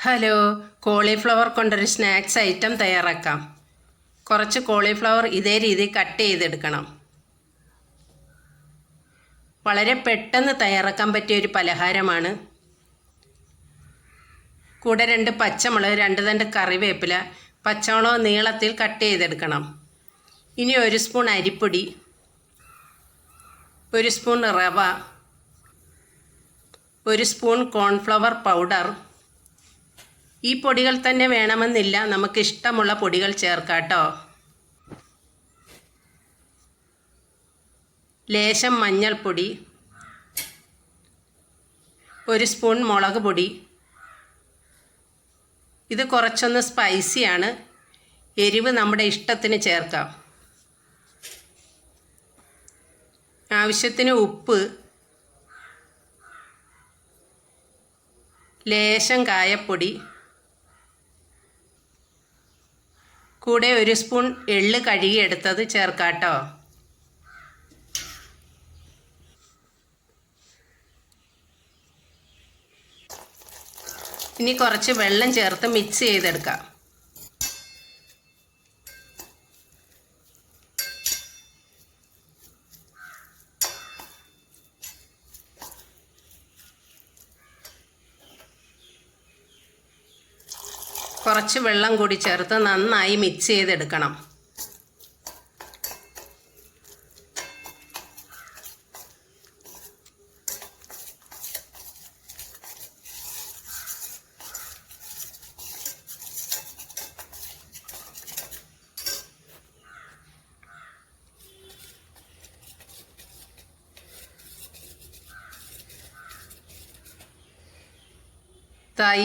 Hello, cauliflower കൊണ്ടൊരു snacks item തയ്യാറാക്കാം. കുറച്ച് കോളിഫ്ലവർ ഇതേ രീതിയിൽ കട്ട് ചെയ്തെടുക്കണം. വളരെ പെട്ടെന്ന് തയ്യാറാക്കാൻ പറ്റിയ ഒരു പലഹാരമാണ്. കൂടെ 2 പച്ചമുളക്, 2 തണ്ട് കറിവേപ്പില, പച്ചമുളക് നീളത്തിൽ കട്ട് ചെയ്തെടുക്കണം. ഇനി 1 സ്പൂൺ അരിപ്പൊടി, 1 സ്പൂൺ റവ, 1 സ്പൂൺ കോൺഫ്ലവർ പൗഡർ. ഈ പൊടികൾ തന്നെ വേണമെന്നില്ല, നമുക്ക് ഇഷ്ടമുള്ള പൊടികൾ ചേർക്കാട്ടോ. ലേശം മഞ്ഞൾപ്പൊടി, 1 സ്പൂൺ മുളക് പൊടി. ഇത് കുറച്ചൊന്ന് സ്പൈസിയാണ്, എരിവ് നമ്മുടെ ഇഷ്ടത്തിന് ചേർക്കാം. ആവശ്യത്തിന് ഉപ്പ്, ലേശം കായപ്പൊടി, കൂടെ 1 സ്പൂൺ എള്ള് കഴുകിയെടുത്തത് ചേർക്കാട്ടോ. ഇനി കുറച്ച് വെള്ളം ചേർത്ത് മിക്സ് ചെയ്തെടുക്കാം. കുറച്ച് വെള്ളം കൂടി ചേർത്ത് നന്നായി മിക്സ് ചെയ്തെടുക്കണം.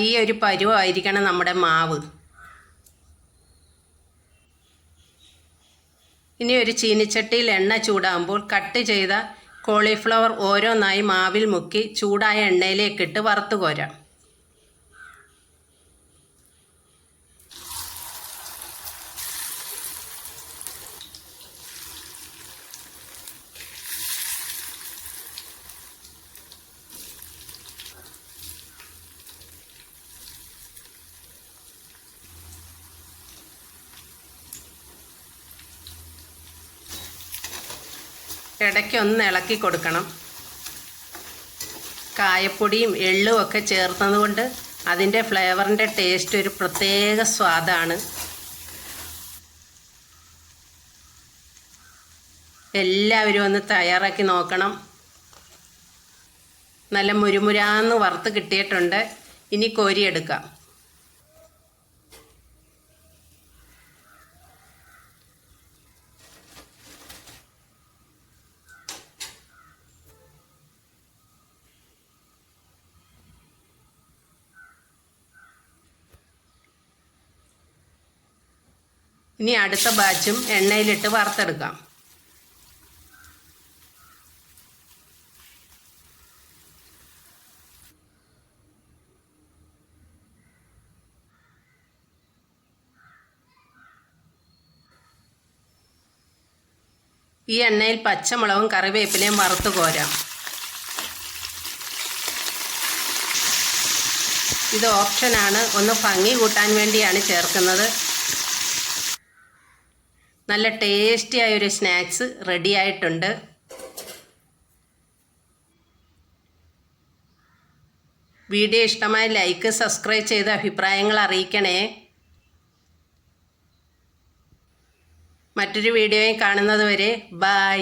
ഈ ഒരു പരുവമായിരിക്കണം നമ്മുടെ മാവ്. ഇനി ഒരു ചീനിച്ചട്ടിയിൽ എണ്ണ ചൂടാകുമ്പോൾ കട്ട് ചെയ്ത കോളിഫ്ലവർ ഓരോന്നായി മാവിൽ മുക്കി ചൂടായ എണ്ണയിലേക്കിട്ട് വറുത്ത് കോരാം. ഇടയ്ക്കൊന്ന് ഇളക്കി കൊടുക്കണം. കായപ്പൊടിയും എള്ളും ഒക്കെ ചേർത്തതുകൊണ്ട് അതിൻ്റെ ഫ്ലേവറിൻ്റെ ടേസ്റ്റ് ഒരു പ്രത്യേക സ്വാദാണ്. എല്ലാവരും ഒന്ന് തയ്യാറാക്കി നോക്കണം. നല്ല മുരുമുരാന്ന് വറുത്ത് കിട്ടിയിട്ടുണ്ട്. ഇനി കോരിയെടുക്കാം. ഇനി അടുത്ത ബാച്ചും എണ്ണയിലിട്ട് വറുത്തെടുക്കാം. ഈ എണ്ണയിൽ പച്ചമുളകും കറിവേപ്പിലയും വറുത്ത് കോരാം. ഇത് ഓപ്ഷനാണ്, ഒന്ന് ഭംഗി കൂട്ടാൻ വേണ്ടിയാണ് ചേർക്കുന്നത്. നല്ല ടേസ്റ്റിയായൊരു സ്നാക്സ് റെഡി ആയിട്ടുണ്ട്. വീഡിയോ ഇഷ്ടമായി ലൈക്ക്, സബ്സ്ക്രൈബ് ചെയ്ത് അഭിപ്രായങ്ങൾ അറിയിക്കണേ. മറ്റൊരു വീഡിയോയിൽ കാണുന്നത് വരെ ബൈ.